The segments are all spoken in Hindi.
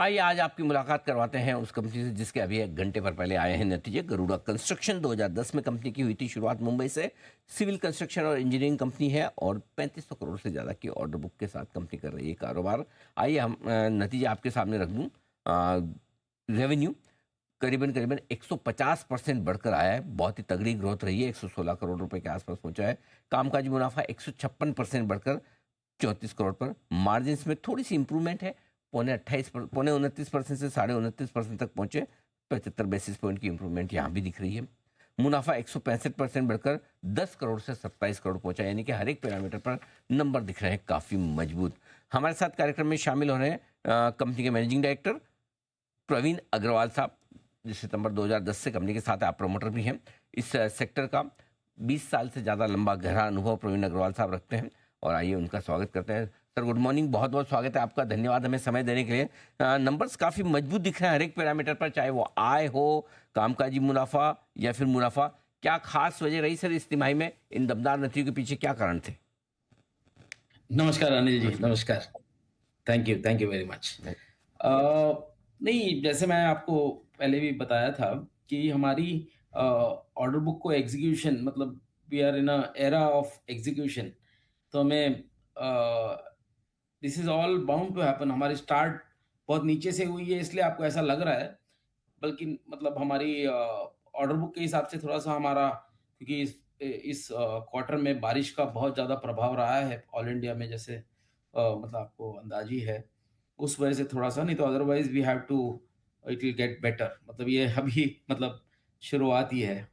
आइए आज आपकी मुलाकात करवाते हैं उस कंपनी से जिसके अभी 1 घंटे पर पहले आए हैं नतीजे। गरुड़ा कंस्ट्रक्शन 2010 में कंपनी की हुई थी शुरुआत मुंबई से। सिविल कंस्ट्रक्शन और इंजीनियरिंग कंपनी है और 3500 करोड़ से ज़्यादा की ऑर्डर बुक के साथ कंपनी कर रही है कारोबार। आइए हम नतीजे आपके सामने रख दूँ। रेवेन्यू करीबन करीबन 150% बढ़कर आया है। बहुत ही तगड़ी ग्रोथ रही है, 116 करोड़ रुपए के आसपास पहुंचा है। कामकाजी मुनाफा 156% बढ़कर 34 करोड़ पर। मार्जिन में थोड़ी सी इंप्रूवमेंट है, पौने 29% से 29.5% तक पहुंचे। 75 बेसिस पॉइंट की इंप्रूवमेंट यहाँ भी दिख रही है। मुनाफा 165% बढ़कर 10 करोड़ से 27 करोड़ पहुंचा, यानी कि हर एक पैरामीटर पर नंबर दिख रहे हैं काफ़ी मजबूत। हमारे साथ कार्यक्रम में शामिल हो रहे हैं कंपनी के मैनेजिंग डायरेक्टर प्रवीण अग्रवाल साहब। सितंबर 2010 से कंपनी के साथ आप प्रमोटर भी हैं। इस सेक्टर का 20 साल से ज़्यादा लंबा गहरा अनुभव प्रवीण अग्रवाल साहब रखते हैं और आइए उनका स्वागत करते हैं। सर गुड मॉर्निंग, बहुत बहुत स्वागत है आपका, धन्यवाद हमें समय देने के लिए। नंबर्स काफ़ी मजबूत दिख रहे हैं हर एक पैरामीटर पर, चाहे वो आय हो, कामकाजी मुनाफा या फिर मुनाफा। क्या खास वजह रही सर इस तिमाही में? इन दमदार नतीजों के पीछे क्या कारण थे? नमस्कार अनिल जी, नमस्कार। नमस्कार। Thank you very much. नहीं। नहीं, जैसे मैं आपको पहले भी बताया था कि हमारी ऑर्डर बुक को एग्ज़ीक्यूशन मतलब we are in a era of execution. तो हमें this is all bound to happen. हमारी स्टार्ट बहुत नीचे से हुई है इसलिए आपको ऐसा लग रहा है, बल्कि मतलब हमारी ऑर्डर बुक के हिसाब से थोड़ा-सा हमारा, क्योंकि इस क्वार्टर में बारिश का बहुत ज़्यादा प्रभाव रहा है ऑल इंडिया में, जैसे मतलब आपको अंदाज़ ही है। उस वजह से थोड़ा-सा, नहीं तो otherwise we have to, it will get better. मतलब ये अभी मतलब शुरुआत ही है।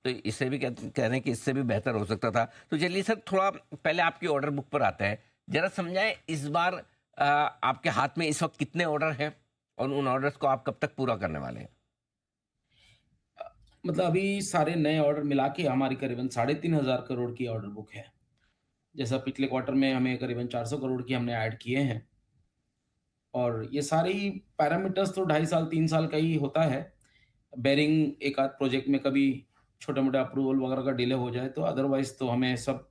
तो इससे भी कह रहे हैं कि इससे भी बेहतर हो सकता था। तो चलिए सर, थोड़ा पहले आपकी ऑर्डर बुक पर आते हैं। जरा समझाएं इस बार आपके हाथ में इस वक्त कितने ऑर्डर हैं और उन ऑर्डर्स को आप कब तक पूरा करने वाले हैं? मतलब अभी सारे नए ऑर्डर मिला के हमारी करीबन 3,500 करोड़ की ऑर्डर बुक है। जैसा पिछले क्वार्टर में हमें करीबन 400 करोड़ की हमने ऐड किए हैं। और ये सारे ही पैरामीटर्स तो 2.5 साल 3 साल का ही होता है। बेयरिंग एक आध प्रोजेक्ट में कभी छोटा-मोटा अप्रूवल वगैरह का डिले हो जाए, तो अदरवाइज़ तो हमें सब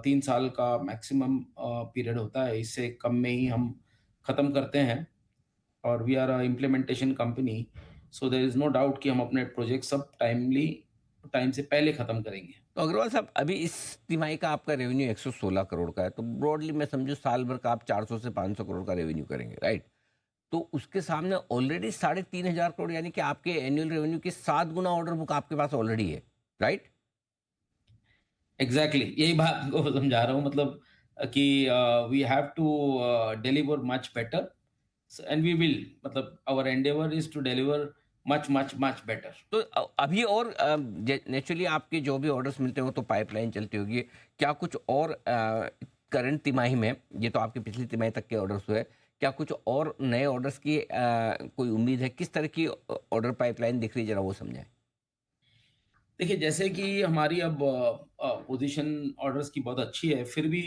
3 साल का मैक्सिमम पीरियड होता है। इससे कम में ही हम खत्म करते हैं। और we are a implementation company, so there is no doubt कि हम अपने प्रोजेक्ट सब टाइम से पहले खत्म करेंगे। तो अग्रवाल साहब, अभी इस तिमाही का आपका रेवेन्यू 116 करोड़ का है, तो ब्रॉडली मैं समझू साल भर का आप 400 से 500 करोड़ का रेवेन्यू करेंगे, राइट? तो उसके सामने ऑलरेडी 3,500 करोड़, यानी कि आपके एनुअल रेवेन्यू के 7 गुना ऑर्डर बुक आपके पास ऑलरेडी है, राइट? एग्ज़ैक्टली यही बात को समझा रहा हूँ, मतलब कि we have to deliver much better, and we will, मतलब our endeavour is to deliver much, much, much better. तो अभी और नेचुरली आपके जो भी ऑर्डर्स मिलते हो तो पाइपलाइन चलती होगी। क्या कुछ और करंट तिमाही में, ये तो आपकी पिछली तिमाही तक के ऑर्डर्स हुए, क्या कुछ और नए ऑर्डर्स की कोई उम्मीद है? किस तरह की ऑर्डर पाइपलाइन दिख रही है, जरा वो समझाएं। देखिए, जैसे कि हमारी अब पोज़ीशन ऑर्डर्स की बहुत अच्छी है, फिर भी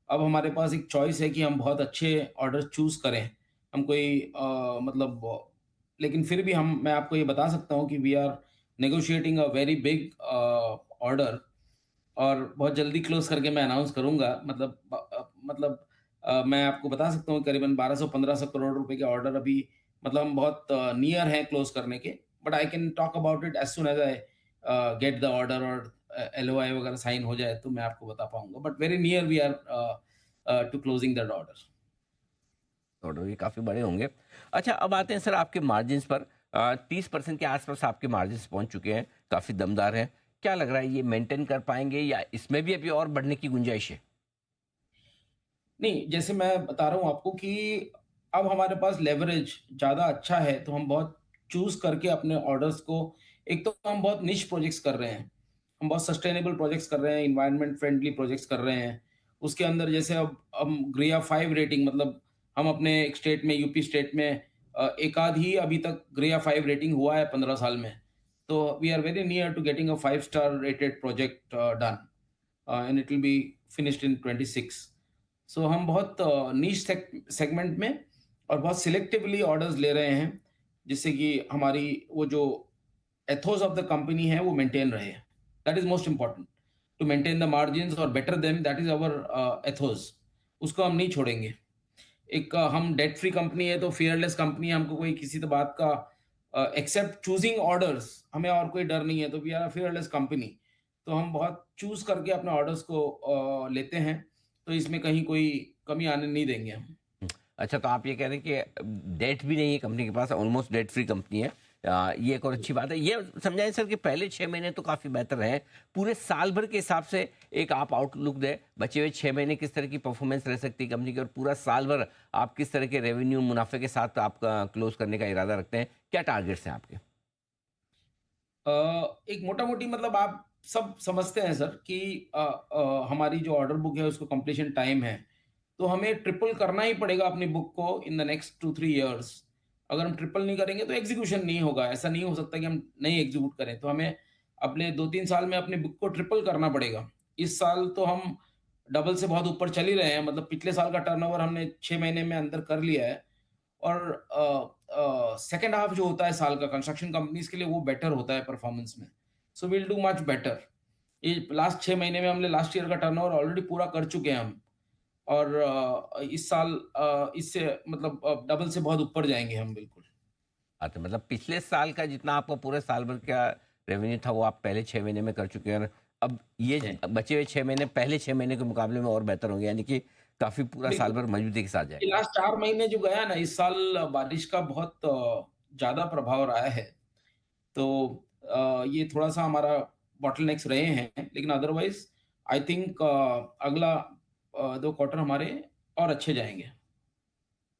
अब हमारे पास एक चॉइस है कि हम बहुत अच्छे ऑर्डर्स चूज़ करें। हम कोई मतलब लेकिन फिर भी मैं आपको ये बता सकता हूँ कि we are negotiating a very big order, और बहुत जल्दी क्लोज़ करके मैं अनाउंस करूँगा। मतलब मैं आपको बता सकता हूँ करीबन 1200-1500 करोड़ रुपए के ऑर्डर अभी, मतलब हम बहुत नियर हैं क्लोज़ करने के। But I can talk about it as soon as I get the order, और एलओआई वगैरह साइन हो जाए तो मैं आपको बता पाऊँगा। But very near we are to closing that order. Order भी काफ़ी बड़े होंगे। अच्छा, अब आते हैं सर आपके मार्जिन्स पर। 30% के आसपास आपके मार्जिन्स पहुंच चुके हैं, काफ़ी दमदार हैं। क्या लग रहा है, ये मेंटेन कर पाएंगे या इसमें भी अभी और बढ़ने की गुंजाइश है? नहीं, जैसे मैं बता रहा हूँ आपको कि अब हमारे पास लेवरेज ज़्यादा अच्छा है, तो हम बहुत चूज़ करके अपने ऑर्डर्स को, एक तो हम बहुत निश प्रोजेक्ट्स कर रहे हैं, हम बहुत सस्टेनेबल प्रोजेक्ट्स कर रहे हैं, एनवायरनमेंट फ्रेंडली प्रोजेक्ट्स कर रहे हैं। उसके अंदर जैसे अब हम ग्रेआ 5 रेटिंग, मतलब हम अपने एक स्टेट में, यूपी स्टेट में एक आध ही अभी तक ग्रेआ 5 रेटिंग हुआ है 15 साल में। तो we are very near to getting a 5 star rated project done, and it will be finished in 26। So हम बहुत नीश सेगमेंट में और बहुत सिलेक्टिवली ऑर्डर्स ले रहे हैं, जिससे कि हमारी वो जो एथोस ऑफ द कंपनी है वो मेंटेन रहे। That is most important, to maintain the margins और better them, that is our ethos. उसको हम नहीं छोड़ेंगे। एक हम डेट फ्री कंपनी है तो फियरलेस कंपनी है, हमको कोई किसी तो बात का एक्सेप्ट चूजिंग ऑर्डर्स, हमें और कोई डर नहीं है, तो we are a fearless company. तो हम बहुत चूज करके अपने ऑर्डर्स को लेते हैं, तो इसमें कहीं कोई कमी आने नहीं देंगे हम। अच्छा, तो आप ये कह रहे हैं कि डेट भी नहीं है कंपनी के पास, ऑलमोस्ट डेट फ्री कंपनी है। ये एक और अच्छी बात है। ये समझाएं सर कि पहले 6 महीने तो काफ़ी बेहतर रहे, पूरे साल भर के हिसाब से एक आप आउटलुक दें, बचे हुए 6 महीने किस तरह की परफॉर्मेंस रह सकती है कंपनी की, और पूरा साल भर आप किस तरह के रेवेन्यू मुनाफे के साथ आपका क्लोज करने का इरादा रखते हैं, क्या टारगेट्स हैं आपके? एक मोटा-मोटी मतलब आप सब समझते हैं सर कि हमारी जो ऑर्डर बुक है उसको कंप्लीशन टाइम है। तो हमें ट्रिपल करना ही पड़ेगा अपनी बुक को इन द नेक्स्ट 2-3 इयर्स। अगर हम ट्रिपल नहीं करेंगे तो एग्ज़ीक्यूशन नहीं होगा। ऐसा नहीं हो सकता कि हम नहीं एग्ज़ीक्यूट करें। तो हमें अगले 2-3 साल में अपनी बुक को ट्रिपल करना पड़ेगा। इस साल तो हम डबल से बहुत ऊपर चल ही रहे हैं। मतलब पिछले साल का टर्नओवर हमने 6 महीने में अंदर कर लिया है। और सेकंड हाफ जो होता है साल का कंस्ट्रक्शन कंपनीज के लिए वो बेटर होता है परफॉर्मेंस में। So we'll do much better. ये लास्ट 6 महीने में हमने लास्ट ईयर का टर्नओवर ऑलरेडी पूरा कर चुके हैं हम। और इस साल इससे मतलब डबल से बहुत ऊपर जाएँगे हम बिल्कुल। अच्छा, मतलब पिछले साल का जितना आपका पूरे साल भर का रेवेन्यू था वो आप पहले 6 महीने में कर चुके हैं, और अब ये जी। बचे हुए 6 महीने पहले 6 महीने के मुकाबले में और बेहतर होंगे, यानी कि काफी पूरा साल बिल्कुल। भर मजबूती के साथ ये जाएगा। लास्ट 4 महीने जो गया ना इस साल बारिश का बहुत ज़्यादा प्रभाव रहा है। तो ये थोड़ा-सा हमारा बॉटलनेक्स रहे हैं, लेकिन अदरवाइज़ आई थिंक अगला 2 क्वार्टर हमारे और अच्छे जाएँगे।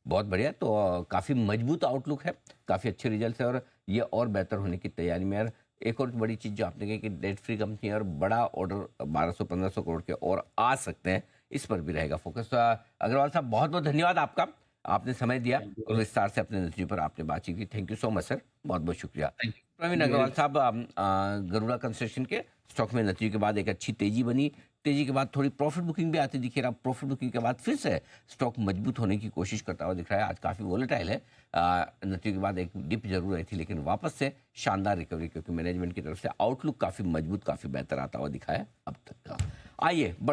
बहुत बढ़िया, तो काफ़ी मजबूत आउटलुक है, काफ़ी अच्छे रिजल्ट्स है, और ये और बेहतर होने की तैयारी में है। और एक और बड़ी चीज़ जो आपने कही कि डेट फ्री कंपनी है और बड़ा ऑर्डर 1200-1500 करोड़ के और आ सकते हैं, इस पर भी रहेगा फोकस। अग्रवाल साहब, बहुत बहुत धन्यवाद आपका, आपने समय दिया थैंक यू और वेरी विस्तार से अपने नतीजों पर आपने बातचीत की। Thank you so much sir, बहुत बहुत शुक्रिया। Thank you Praveen thank you very Agarwal much. साहब, गरुड़ा कंस्ट्रक्शन के स्टॉक में नतीजों के बाद एक अच्छी तेजी बनी, तेजी के बाद थोड़ी प्रॉफिट बुकिंग भी आती दिखी, रहा प्रॉफिट बुकिंग के बाद फिर से स्टॉक मजबूत होने की कोशिश करता हुआ दिख रहा है। आज काफ़ी वोलेटाइल है, नतीजों के बाद एक डिप जरूर आई थी, लेकिन वापस से शानदार रिकवरी, क्योंकि मैनेजमेंट की तरफ से आउटलुक काफ़ी मजबूत, काफ़ी बेहतर आता हुआ दिखा है अब तक का। आइए